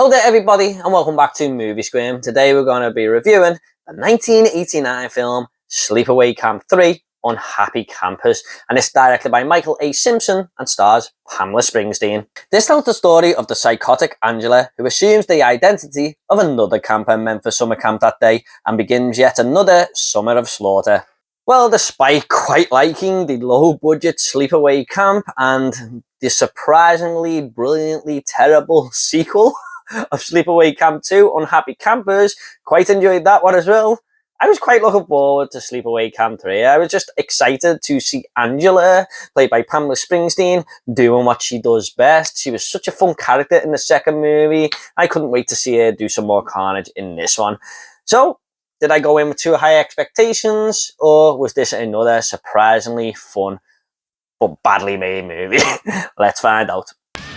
Hello there everybody and welcome back to Movie Scream. Today we're going to be reviewing the 1989 film Sleepaway Camp 3 Unhappy Campers, and it's directed by Michael A. Simpson and stars Pamela Springsteen. This tells the story of the psychotic Angela who assumes the identity of another camper meant for summer camp that day and begins yet another summer of slaughter. Well, despite quite liking the low-budget Sleepaway Camp and the surprisingly brilliantly terrible sequel of Sleepaway Camp 2, Unhappy Campers, quite enjoyed that one as well. I was quite looking forward to Sleepaway Camp 3. I was just excited to see Angela, played by Pamela Springsteen, doing what she does best. She was such a fun character in the second movie. I couldn't wait to see her do some more carnage in this one. So, did I go in with too high expectations, or was this another surprisingly fun but badly made movie? Let's find out.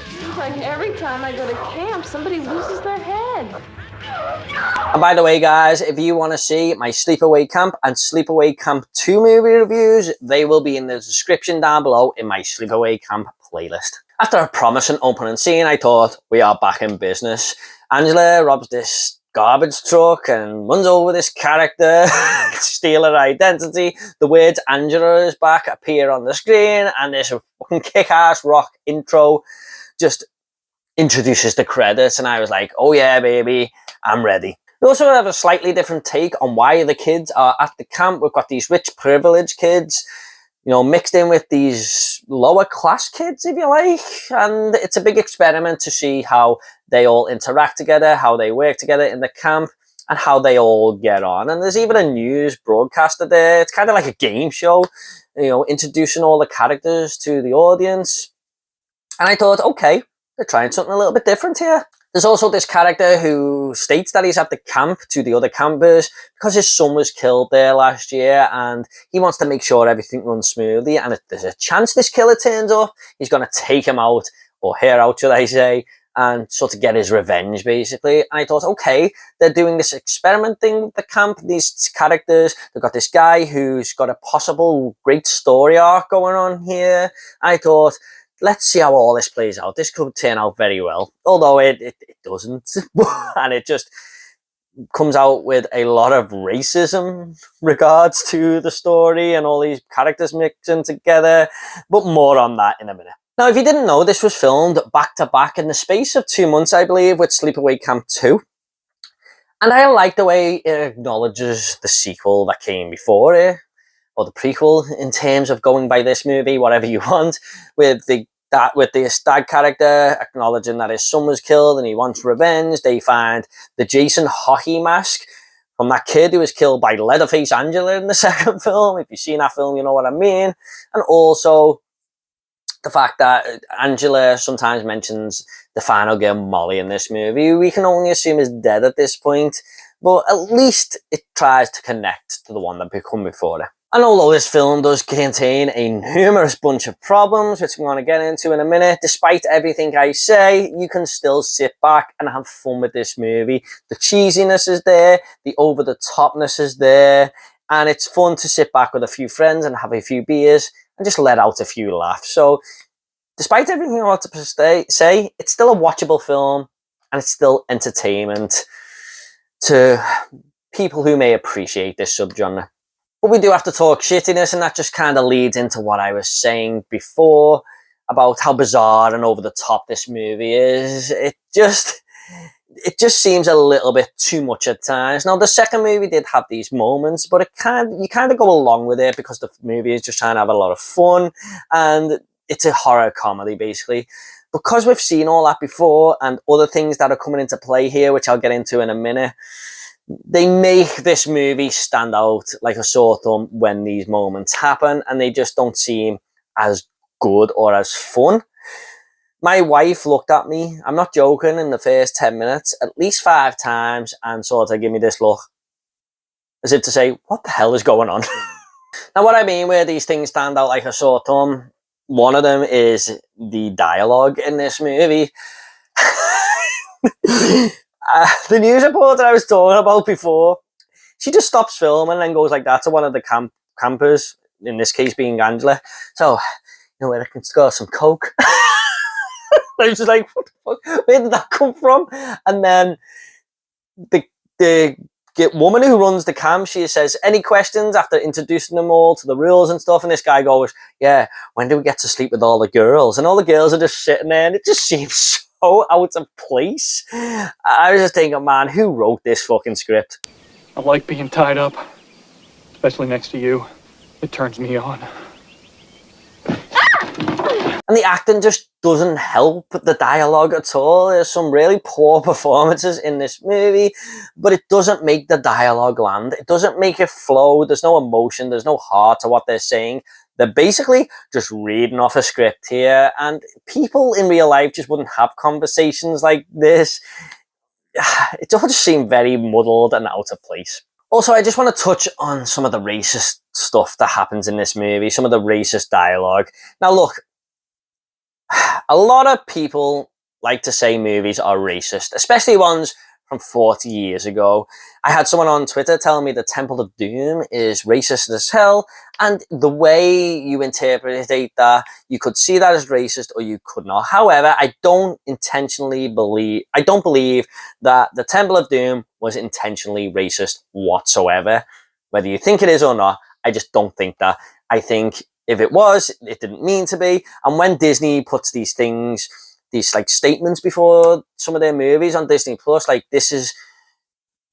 Seems like every time I go to camp, somebody loses their head. And by the way, guys, if you want to see my Sleepaway Camp and Sleepaway Camp 2 movie reviews, they will be in the description down below in my Sleepaway Camp playlist. After a promising opening scene, I thought, we are back in business. Angela robs this garbage truck and runs over this character to steal her identity. The words Angela is back appear on the screen, and this fucking kick-ass rock intro just introduces the credits, and I was like, oh yeah baby, I'm ready. We also have a slightly different take on why the kids are at the camp. We've got these rich privileged kids, you know, mixed in with these lower class kids, if you like, and it's a big experiment to see how they all interact together, how they work together in the camp, and how they all get on. And there's even a news broadcaster there. It's kind of like a game show, you know, introducing all the characters to the audience. And I thought, okay, they're trying something a little bit different here. There's also this character who states that he's at the camp to the other campers because his son was killed there last year, and he wants to make sure everything runs smoothly. And if there's a chance this killer turns up, he's going to take him out, or her out, should I say, and sort of get his revenge, basically. And I thought, okay, they're doing this experiment thing with the camp, these characters. They've got this guy who's got a possible great story arc going on here. I thought, let's see how all this plays out. This could turn out very well, although it doesn't. And it just comes out with a lot of racism regards to the story and all these characters mixing together, but more on that in a minute. Now, if you didn't know, this was filmed back-to-back in the space of 2 months, I believe, with Sleepaway Camp 2. And I like the way it acknowledges the sequel that came before it, or the prequel, in terms of going by this movie, whatever you want, with the stag character acknowledging that his son was killed and he wants revenge. They find the Jason hockey mask from that kid who was killed by Leatherface Angela in the second film. If you've seen that film, you know what I mean. And also the fact that Angela sometimes mentions the final girl, Molly, in this movie. We can only assume is dead at this point, but at least it tries to connect to the one that come before it. And although this film does contain a numerous bunch of problems, which I'm going to get into in a minute, despite everything I say, you can still sit back and have fun with this movie. The cheesiness is there, the over-the-topness is there, and it's fun to sit back with a few friends and have a few beers and just let out a few laughs. So, despite everything I want to say, it's still a watchable film, and it's still entertainment to people who may appreciate this subgenre. But we do have to talk shittiness, and that just kind of leads into what I was saying before about how bizarre and over the top this movie is. It just seems a little bit too much at times. Now, the second movie did have these moments, but you kind of go along with it because the movie is just trying to have a lot of fun, and it's a horror comedy, basically. Because we've seen all that before, and other things that are coming into play here, which I'll get into in a minute, they make this movie stand out like a sore thumb when these moments happen, and they just don't seem as good or as fun. My wife looked at me, I'm not joking, in the first 10 minutes at least 5 times and sort of give me this look as if to say, what the hell is going on? Now, what I mean where these things stand out like a sore thumb, one of them is the dialogue in this movie. The news reporter I was talking about before, she just stops filming and then goes like that to one of the campers, in this case being Angela. So, you know where I can score some coke? I was just like, what the fuck? Where did that come from? And then the woman who runs the camp, she says, any questions after introducing them all to the rules and stuff? And this guy goes, yeah, when do we get to sleep with all the girls? And all the girls are just sitting there, and it just seems so out of place. I was just thinking, man, who wrote this fucking script? I like being tied up, especially next to you. It turns me on. And the acting just doesn't help the dialogue at all. There's some really poor performances in this movie, but it doesn't make the dialogue land. It doesn't make it flow. There's no emotion. There's no heart to what they're saying. They're basically just reading off a script here, and people in real life just wouldn't have conversations like this. It all just seemed very muddled and out of place. Also, I just want to touch on some of the racist stuff that happens in this movie, some of the racist dialogue. Now, look, a lot of people like to say movies are racist, especially ones from 40 years ago. I had someone on Twitter telling me the Temple of Doom is racist as hell, and the way you interpret that, you could see that as racist or you could not. However, I don't believe that the Temple of Doom was intentionally racist whatsoever. Whether you think it is or not, I just don't think that. I think if it was, it didn't mean to be. And when Disney puts these things, these like statements before some of their movies on Disney Plus, like this is,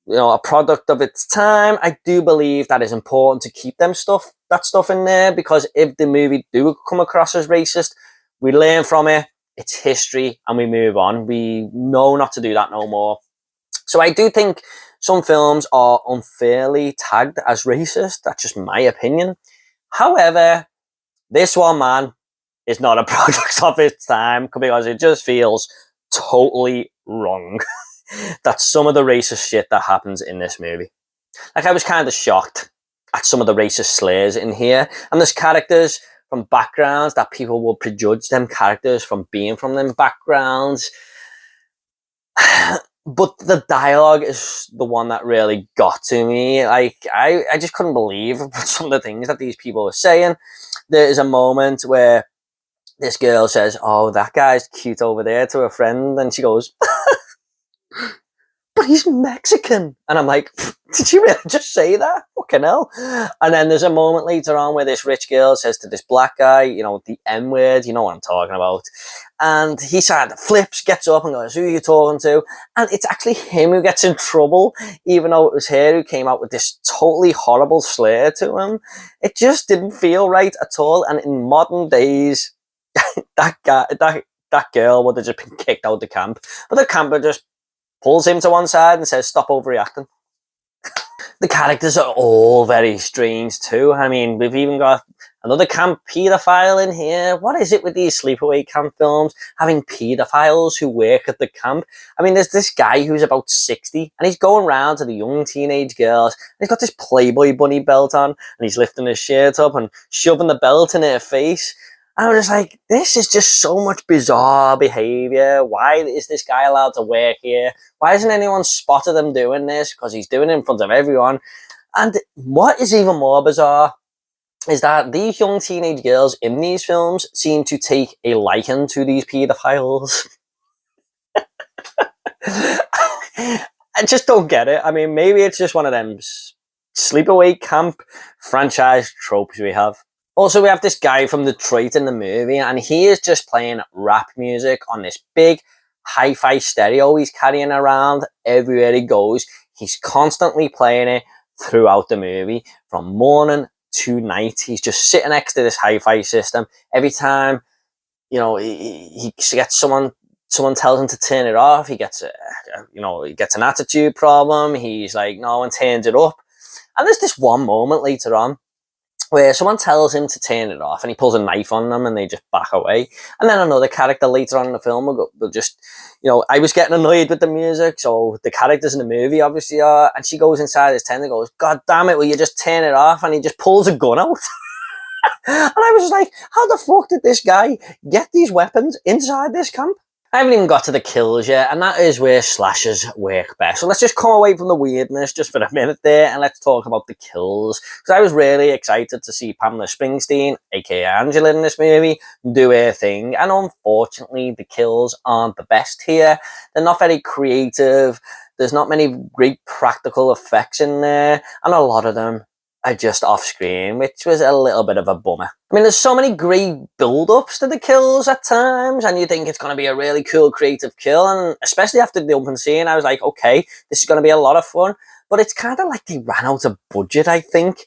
you know, a product of its time, I do believe that is important to keep that stuff in there, because if the movie do come across as racist, we learn from it, it's history, and we move on. We know not to do that no more. So I do think some films are unfairly tagged as racist. That's just my opinion. However, this one, man, is not a product of its time, because it just feels totally wrong. That's some of the racist shit that happens in this movie. Like, I was kind of shocked at some of the racist slurs in here. And there's characters from backgrounds that people will prejudge them characters from being from them backgrounds. But the dialogue is the one that really got to me. Like, I just couldn't believe some of the things that these people were saying. There is a moment where this girl says, oh, that guy's cute over there, to a friend. And she goes, but he's Mexican. And I'm like, did you really just say that? Fucking hell. And then there's a moment later on where this rich girl says to this black guy, you know, the N word, you know what I'm talking about. And he sort of flips, gets up and goes, who are you talking to? And it's actually him who gets in trouble, even though it was her who came out with this totally horrible slur to him. It just didn't feel right at all. And in modern days, that girl would have just been kicked out of the camp. But the camper just pulls him to one side and says, stop overreacting. The characters are all very strange too. I mean, we've even got another camp paedophile in here. What is it with these sleepaway camp films having paedophiles who work at the camp? I mean, there's this guy who's about 60 and he's going around to the young teenage girls. And he's got this Playboy bunny belt on and he's lifting his shirt up and shoving the belt in her face. I was just like, this is just so much bizarre behaviour. Why is this guy allowed to work here? Why hasn't anyone spotted him doing this? Because he's doing it in front of everyone. And what is even more bizarre is that these young teenage girls in these films seem to take a liking to these paedophiles. I just don't get it. I mean, maybe it's just one of them sleepaway camp franchise tropes we have. Also, we have this guy from Detroit in the movie, and he is just playing rap music on this big hi-fi stereo he's carrying around everywhere he goes. He's constantly playing it throughout the movie, from morning to night. He's just sitting next to this hi-fi system. Every time, you know, he gets someone tells him to turn it off, he gets an attitude problem. He's like, no, and turns it up. And there's this one moment later on where someone tells him to turn it off and he pulls a knife on them and they just back away. And then another character later on in the film will just, you know, I was getting annoyed with the music, so the characters in the movie obviously are, and she goes inside his tent and goes, God damn it, will you just turn it off? And he just pulls a gun out. And I was like, how the fuck did this guy get these weapons inside this camp? I haven't even got to the kills yet, and that is where slashers work best. So let's just come away from the weirdness just for a minute there, and let's talk about the kills. Because I was really excited to see Pamela Springsteen, aka Angela, in this movie, do her thing. And unfortunately, the kills aren't the best here. They're not very creative. There's not many great practical effects in there, and a lot of them are just off screen, which was a little bit of a bummer. I mean, there's so many great build-ups to the kills at times, and you think it's going to be a really cool creative kill, and especially after the open scene, I was like, okay, this is going to be a lot of fun, but it's kind of like they ran out of budget, I think.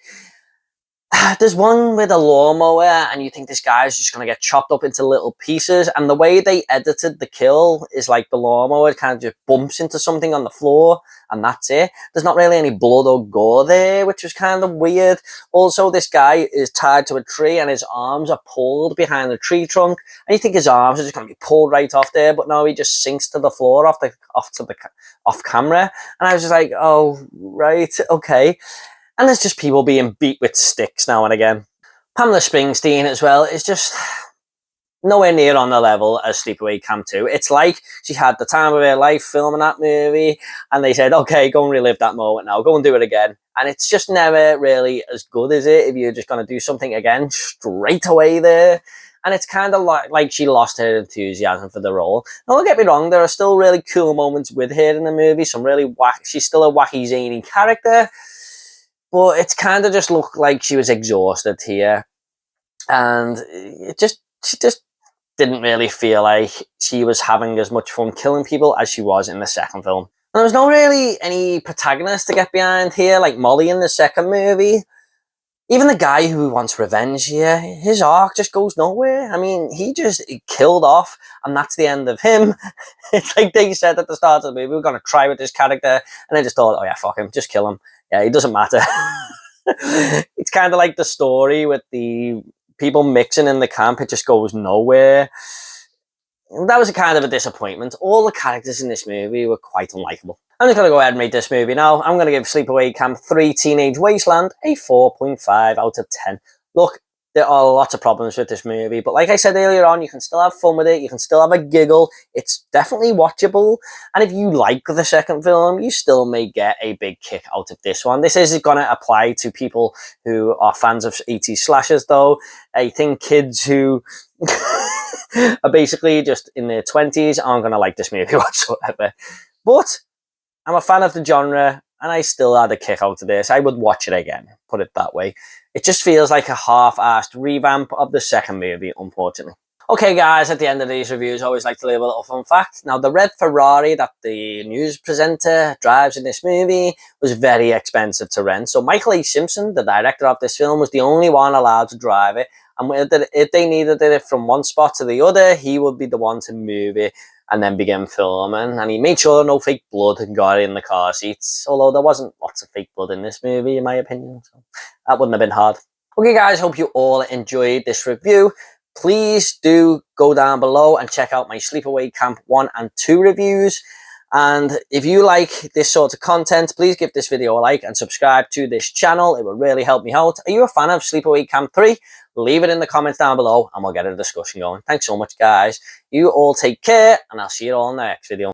There's one with a lawnmower, and you think this guy's just going to get chopped up into little pieces, and the way they edited the kill is like the lawnmower kind of just bumps into something on the floor, and that's it. There's not really any blood or gore there, which was kind of weird. Also, this guy is tied to a tree, and his arms are pulled behind the tree trunk, and you think his arms are just going to be pulled right off there, but no, he just sinks to the floor off camera, and I was just like, oh, right, okay. And there's just people being beat with sticks now and again. Pamela Springsteen as well is just nowhere near on the level as Sleepaway Camp 2. It's like she had the time of her life filming that movie, and they said, okay, go and relive that moment now, go and do it again. And it's just never really as good, is it, if you're just going to do something again straight away there. And it's kind of like she lost her enthusiasm for the role. Now, don't get me wrong, there are still really cool moments with her in the movie, some really she's still a wacky, zany character. But it's kind of just looked like she was exhausted here. And she just didn't really feel like she was having as much fun killing people as she was in the second film. And there was not really any protagonist to get behind here, like Molly in the second movie. Even the guy who wants revenge here, his arc just goes nowhere. I mean, he killed off, and that's the end of him. It's like they said at the start of the movie, we're going to try with this character, and they just thought, oh yeah, fuck him, just kill him. Yeah, it doesn't matter. It's kind of like the story with the people mixing in the camp. It just goes nowhere. That was a kind of a disappointment. All the characters in this movie were quite unlikable. I'm just going to go ahead and rate this movie now. I'm going to give Sleepaway Camp 3 Teenage Wasteland a 4.5 out of 10. Look, there are lots of problems with this movie, but like I said earlier on, you can still have fun with it. You can still have a giggle. It's definitely watchable. And if you like the second film, you still may get a big kick out of this one. This isn't going to apply to people who are fans of 80s slashers, though. I think kids who are basically just in their 20s aren't going to like this movie whatsoever. But I'm a fan of the genre, and I still had a kick out of this. I would watch it again, put it that way. It just feels like a half-assed revamp of the second movie, unfortunately. Okay, guys, at the end of these reviews, I always like to leave a little fun fact. Now, the red Ferrari that the news presenter drives in this movie was very expensive to rent. So Michael A. Simpson, the director of this film, was the only one allowed to drive it. And if they needed it from one spot to the other, he would be the one to move it and then begin filming. And he made sure no fake blood got in the car seats, although there wasn't lots of fake blood in this movie, in my opinion. So that wouldn't have been hard. Okay, guys, hope you all enjoyed this review. Please do go down below and check out my Sleepaway Camp 1 and 2 reviews. And if you like this sort of content, please give this video a like and subscribe to this channel. It will really help me out. Are you a fan of Sleepaway Camp 3? Leave it in the comments down below and we'll get a discussion going. Thanks so much, guys. You all take care, and I'll see you all in the next video.